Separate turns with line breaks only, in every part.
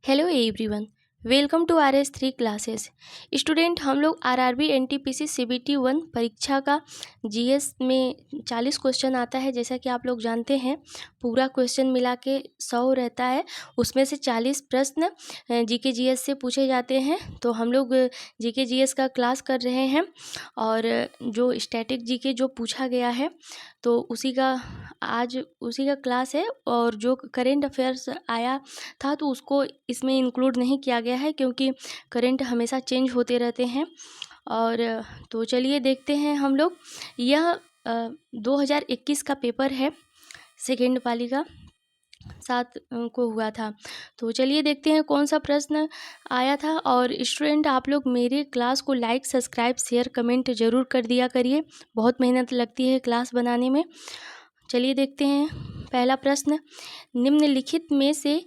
Hello everyone, welcome to R S 3 classes. Student, हम लोग RRB NTPC CBT 1 परीक्षा का जीएस में 40 क्वेश्चन आता है। जैसा कि आप लोग जानते हैं, पूरा क्वेश्चन मिला के 100 रहता है। उसमें से 40 प्रश्न जीके जीएस से पूछे जाते हैं। तो हम लोग जीके जीएस का क्लास कर रहे हैं और जो स्टैटिक जीके जो पूछा गया है तो उसी का क्लास है। और जो करेंट अफेयर्स आया था तो उसको इसमें इंक्लूड नहीं किया गया है, क्योंकि करंट हमेशा चेंज होते रहते हैं। और तो चलिए देखते हैं हम लोग। यह 2021 का पेपर है, सेकेंड पाली का 7 को हुआ था। तो चलिए देखते हैं कौन सा प्रश्न आया था। और स्टूडेंट, आप लोग मेरे क्लास को लाइक, सब्सक्राइब, शेयर, कमेंट ज़रूर कर दिया करिए। बहुत मेहनत लगती है क्लास बनाने में। चलिए देखते हैं पहला प्रश्न। निम्नलिखित में से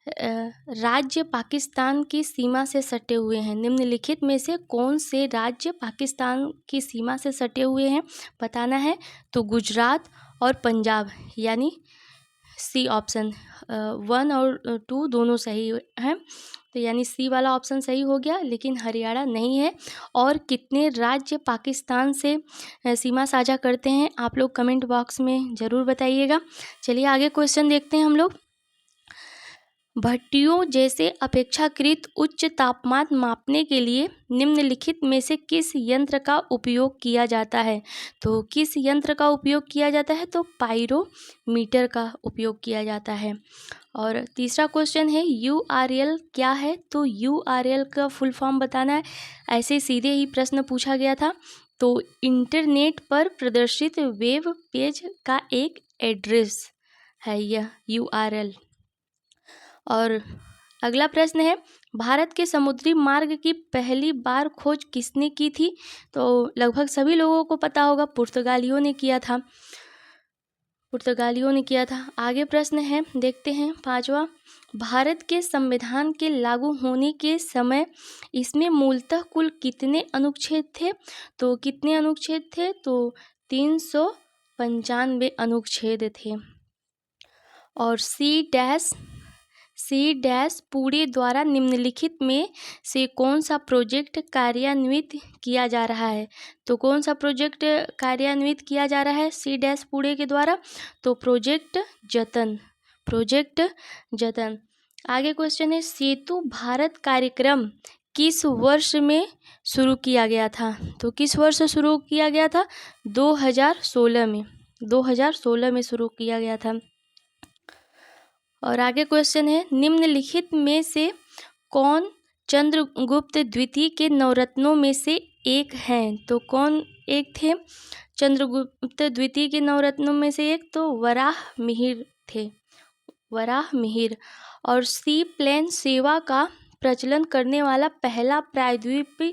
राज्य पाकिस्तान की सीमा से सटे हुए हैं। निम्नलिखित में से कौन से राज्य पाकिस्तान की सीमा से सटे हुए हैं बताना है। तो गुजरात और पंजाब, यानी सी ऑप्शन 1 और 2 दोनों सही हैं। तो यानी सी वाला ऑप्शन सही हो गया, लेकिन हरियाणा नहीं है। और कितने राज्य पाकिस्तान से सीमा साझा करते हैं, आप लोग कमेंट बॉक्स में ज़रूर बताइएगा। चलिए आगे क्वेश्चन देखते हैं हम लोग। भट्टियों जैसे अपेक्षाकृत उच्च तापमान मापने के लिए निम्नलिखित में से किस यंत्र का उपयोग किया जाता है। तो किस यंत्र का उपयोग किया जाता है, तो पायरोमीटर का उपयोग किया जाता है। और तीसरा क्वेश्चन है URL क्या है। तो URL का फुल फॉर्म बताना है। ऐसे सीधे ही प्रश्न पूछा गया था। तो इंटरनेट पर प्रदर्शित वेब पेज का एक एड्रेस है यह URL। और अगला प्रश्न है, भारत के समुद्री मार्ग की पहली बार खोज किसने की थी। तो लगभग सभी लोगों को पता होगा, पुर्तगालियों ने किया था। आगे प्रश्न है, देखते हैं पांचवा। भारत के संविधान के लागू होने के समय इसमें मूलतः कुल कितने अनुच्छेद थे। तो कितने अनुच्छेद थे, तो 395 अनुच्छेद थे। और सी डैश पूरे द्वारा निम्नलिखित में से कौन सा प्रोजेक्ट कार्यान्वित किया जा रहा है। तो कौन सा प्रोजेक्ट कार्यान्वित किया जा रहा है सी डैश पूरे के द्वारा, तो प्रोजेक्ट जतन। आगे क्वेश्चन है, सेतु भारत कार्यक्रम किस वर्ष में शुरू किया गया था। तो किस वर्ष शुरू किया गया था, 2016 में शुरू किया गया था। और आगे क्वेश्चन है, निम्नलिखित में से कौन चंद्रगुप्त द्वितीय के नवरत्नों में से एक हैं। तो कौन एक थे चंद्रगुप्त द्वितीय के नवरत्नों में से एक, तो वराहमिहिर थे, वराहमिहिर। और सी प्लेन सेवा का प्रचलन करने वाला पहला प्रायद्वीप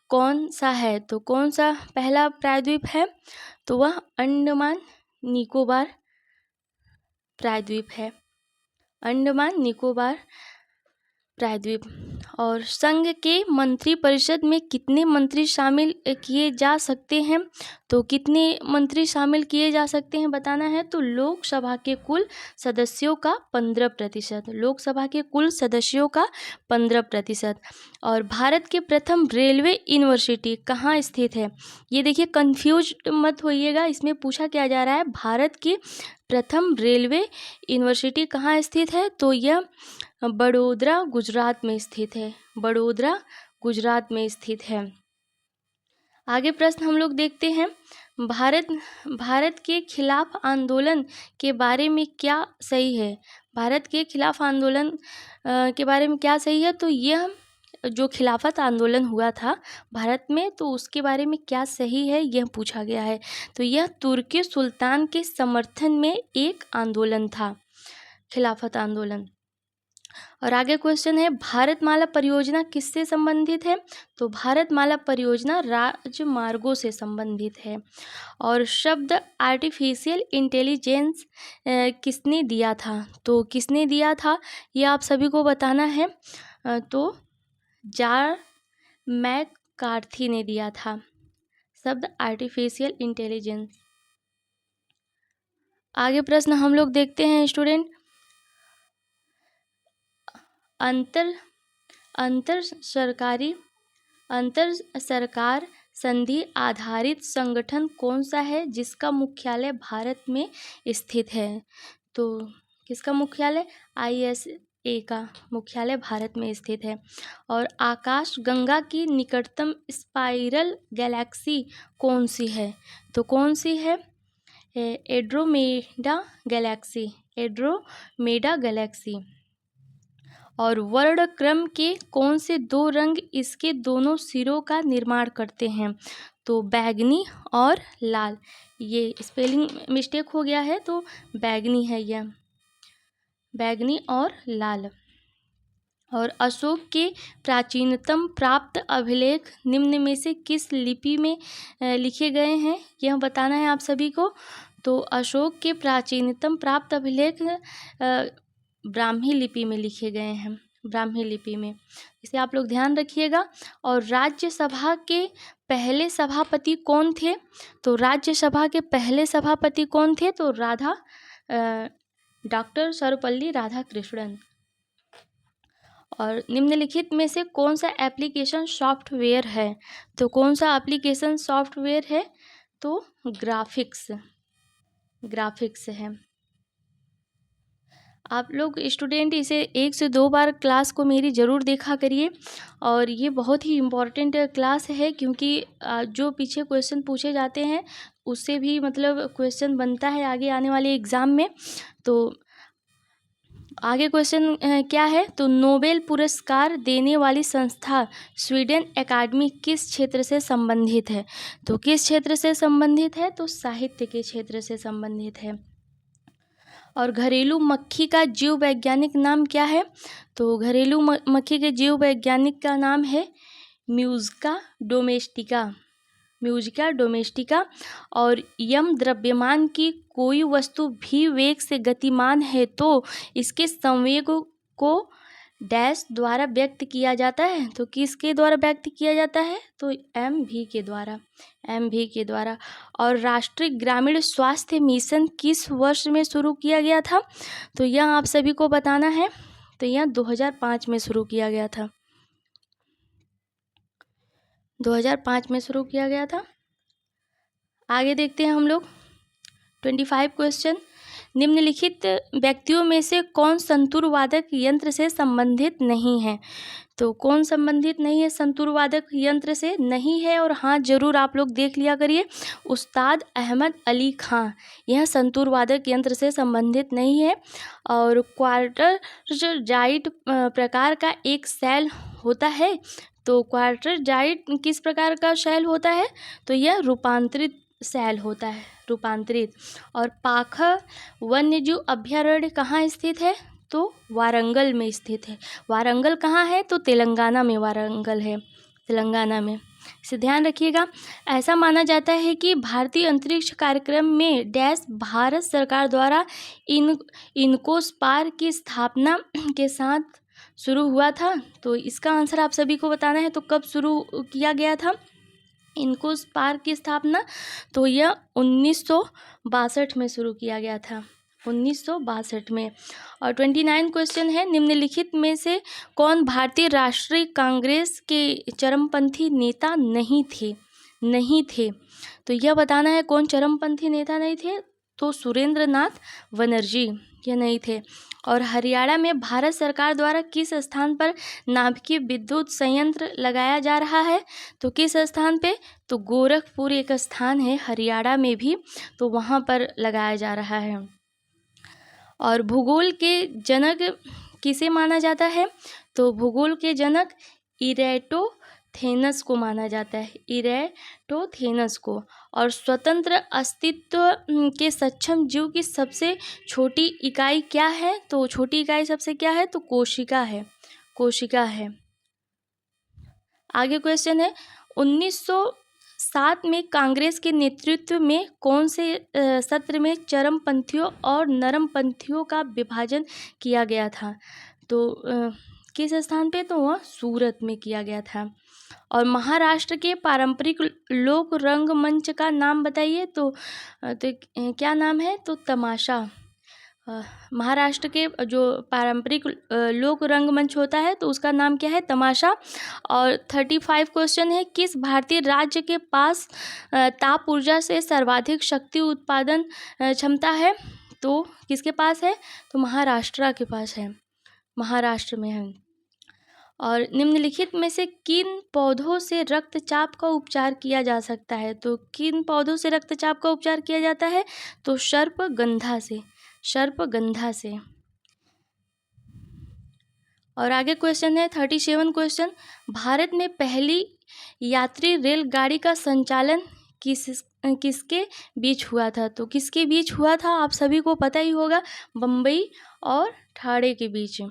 कौन सा है। तो कौन सा पहला प्रायद्वीप है, तो वह अंडमान निकोबार प्रायद्वीप है, अंडमान निकोबार प्रायद्वीप। और संघ के मंत्रिपरिषद में कितने मंत्री शामिल किए जा सकते हैं। तो कितने मंत्री शामिल किए जा सकते हैं बताना है। तो लोकसभा के कुल सदस्यों का 15%, लोकसभा के कुल सदस्यों का 15%। और भारत के प्रथम रेलवे यूनिवर्सिटी कहाँ स्थित है। ये देखिए, कंफ्यूज मत होइएगा, इसमें पूछा क्या जा रहा है, भारत की प्रथम रेलवे यूनिवर्सिटी कहाँ स्थित है। तो यह बड़ोदरा गुजरात में स्थित है, बड़ोदरा गुजरात में स्थित है। आगे प्रश्न हम लोग देखते हैं, भारत के खिलाफ आंदोलन के बारे में क्या सही है। भारत के खिलाफ आंदोलन के बारे में क्या सही है। तो यह जो खिलाफत आंदोलन हुआ था भारत में, तो उसके बारे में क्या सही है, यह पूछा गया है। तो यह तुर्की सुल्तान के समर्थन में एक आंदोलन था, खिलाफत आंदोलन। और आगे क्वेश्चन है, भारतमाला परियोजना किससे संबंधित है। तो भारतमाला परियोजना राजमार्गों से संबंधित है। और शब्द आर्टिफिशियल इंटेलिजेंस किसने दिया था। तो किसने दिया था, ये आप सभी को बताना है। तो जॉन मैकार्थी ने दिया था शब्द आर्टिफिशियल इंटेलिजेंस। आगे प्रश्न हम लोग देखते हैं स्टूडेंट। अंतर अंतर सरकार संधि आधारित संगठन कौन सा है जिसका मुख्यालय भारत में स्थित है? तो किसका मुख्यालय? ISA का मुख्यालय भारत में स्थित है। और आकाश गंगा की निकटतम स्पाइरल गैलेक्सी कौन सी है? तो कौन सी है? Andromeda Galaxy. और वर्ण क्रम के कौन से दो रंग इसके दोनों सिरों का निर्माण करते हैं? तो बैगनी और लाल। ये स्पेलिंग मिस्टेक हो गया है, तो बैगनी है यह, बैगनी और लाल। और अशोक के प्राचीनतम प्राप्त अभिलेख निम्न में से किस लिपि में लिखे गए हैं? यह बताना है आप सभी को। तो अशोक के प्राचीनतम प्राप्त अभिलेख ब्राह्मी लिपि में लिखे गए हैं, ब्राह्मी लिपि में, इसे आप लोग ध्यान रखिएगा। और राज्यसभा के पहले सभापति कौन थे? तो राज्यसभा के पहले सभापति कौन थे? तो डॉक्टर सर्वपल्ली राधाकृष्णन। और निम्नलिखित में से कौन सा एप्लीकेशन सॉफ्टवेयर है? तो कौन सा एप्लीकेशन सॉफ्टवेयर है? तो ग्राफिक्स है। आप लोग स्टूडेंट इसे 1 से 2 बार क्लास को मेरी ज़रूर देखा करिए। और ये बहुत ही इम्पॉर्टेंट क्लास है, क्योंकि जो पीछे क्वेश्चन पूछे जाते हैं उससे भी मतलब क्वेश्चन बनता है आगे आने वाले एग्ज़ाम में। तो आगे क्वेश्चन क्या है? तो नोबेल पुरस्कार देने वाली संस्था स्वीडन एकेडमी किस क्षेत्र से संबंधित है? तो किस क्षेत्र से संबंधित है? तो साहित्य के क्षेत्र से संबंधित है। और घरेलू मक्खी का जीव वैज्ञानिक नाम क्या है? तो घरेलू मक्खी के जीव वैज्ञानिक का नाम है म्यूजिका डोमेस्टिका। और यम द्रव्यमान की कोई वस्तु भी वेग से गतिमान है तो इसके संवेग को डैश द्वारा व्यक्त किया जाता है। तो किसके द्वारा व्यक्त किया जाता है? तो mv के द्वारा। और राष्ट्रीय ग्रामीण स्वास्थ्य मिशन किस वर्ष में शुरू किया गया था? तो यह आप सभी को बताना है। तो यह 2005 में शुरू किया गया था, 2005 में शुरू किया गया था। आगे देखते हैं हम लोग 25 क्वेश्चन। निम्नलिखित व्यक्तियों में से कौन संतूर वादक यंत्र से संबंधित नहीं है? तो कौन संबंधित नहीं है संतूर वादक यंत्र से? नहीं है और हाँ जरूर आप लोग देख लिया करिए। उस्ताद अहमद अली खां, यह संतूर वादक यंत्र से संबंधित नहीं है। और क्वार्टर जाइट प्रकार का एक शैल होता है। तो क्वार्टर जाइट किस प्रकार का शैल होता है? तो यह रूपांतरित शैल होता है, रूपांतरित। और पाखा वन्यजीव अभयारण्य कहाँ स्थित है? तो वारंगल में स्थित है। वारंगल कहाँ है? तो तेलंगाना में वारंगल है, तेलंगाना में, इसे ध्यान रखिएगा। ऐसा माना जाता है कि भारतीय अंतरिक्ष कार्यक्रम में डैश भारत सरकार द्वारा इनकोस्पार की स्थापना के साथ शुरू हुआ था। तो इसका आंसर आप सभी को बताना है। तो कब शुरू किया गया था इनकोस्पार की स्थापना? तो यह 1962 में शुरू किया गया था, 1962 में। और 29 क्वेश्चन है, निम्नलिखित में से कौन भारतीय राष्ट्रीय कांग्रेस के चरमपंथी नेता नहीं थे? तो यह बताना है कौन चरमपंथी नेता नहीं थे? तो सुरेंद्र नाथ बनर्जी, यह नहीं थे। और हरियाणा में भारत सरकार द्वारा किस स्थान पर नाभिकीय विद्युत संयंत्र लगाया जा रहा है? तो किस स्थान पे? तो गोरखपुर एक स्थान है हरियाणा में भी, तो वहाँ पर लगाया जा रहा है। और भूगोल के जनक किसे माना जाता है? तो भूगोल के जनक इरेटोथेनस को माना जाता है, इरेटोथेनस को। और स्वतंत्र अस्तित्व के सक्षम जीव की सबसे छोटी इकाई क्या है? तो छोटी इकाई सबसे क्या है? तो कोशिका है। आगे क्वेश्चन है, 1907 में कांग्रेस के नेतृत्व में कौन से सत्र में चरमपंथियों और नरमपंथियों का विभाजन किया गया था? तो किस स्थान पे? तो वह सूरत में किया गया था। और महाराष्ट्र के पारंपरिक लोक रंगमंच का नाम बताइए। तो क्या नाम है? तो तमाशा। महाराष्ट्र के जो पारंपरिक लोक रंगमंच होता है तो उसका नाम क्या है? तमाशा। और 35 क्वेश्चन है, किस भारतीय राज्य के पास ताप ऊर्जा से सर्वाधिक शक्ति उत्पादन क्षमता है? तो किसके पास है? तो महाराष्ट्र के पास है, महाराष्ट्र में है। और निम्नलिखित में से किन पौधों से रक्तचाप का उपचार किया जा सकता है? तो किन पौधों से रक्तचाप का उपचार किया जाता है? तो सर्पगंधा से, सर्पगंधा से। और आगे क्वेश्चन है 37 क्वेश्चन, भारत में पहली यात्री रेलगाड़ी का संचालन किसके बीच हुआ था? तो किसके बीच हुआ था आप सभी को पता ही होगा, बम्बई और ठाणे के बीच।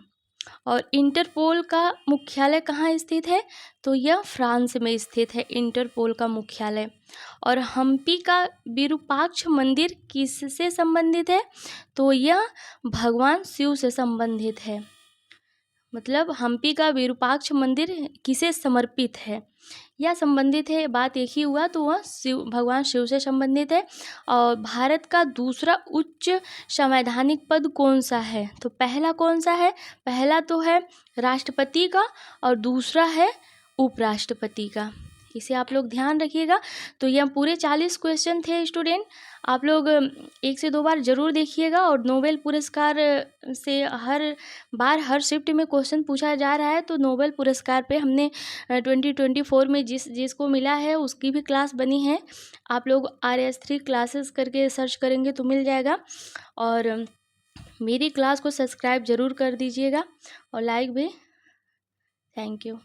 और इंटरपोल का मुख्यालय कहाँ स्थित है? तो यह फ्रांस में स्थित है, इंटरपोल का मुख्यालय। और हम्पी का विरूपाक्ष मंदिर किससे संबंधित है? तो यह भगवान शिव से संबंधित है। मतलब हम्पी का विरूपाक्ष मंदिर किसे समर्पित है या संबंधित है, बात एक ही हुआ, तो वह भगवान शिव से संबंधित है। और भारत का दूसरा उच्च संवैधानिक पद कौन सा है? तो पहला कौन सा है? पहला तो है राष्ट्रपति का और दूसरा है उपराष्ट्रपति का। इसे आप लोग ध्यान रखिएगा। तो यह पूरे 40 क्वेश्चन थे स्टूडेंट, आप लोग 1 से 2 बार ज़रूर देखिएगा। और नोबेल पुरस्कार से हर बार हर शिफ्ट में क्वेश्चन पूछा जा रहा है, तो नोबेल पुरस्कार पे हमने 2024 में जिसको मिला है उसकी भी क्लास बनी है। आप लोग RS3 क्लासेस करके सर्च करेंगे तो मिल जाएगा। और मेरी क्लास को सब्सक्राइब ज़रूर कर दीजिएगा और लाइक भी। Thank you.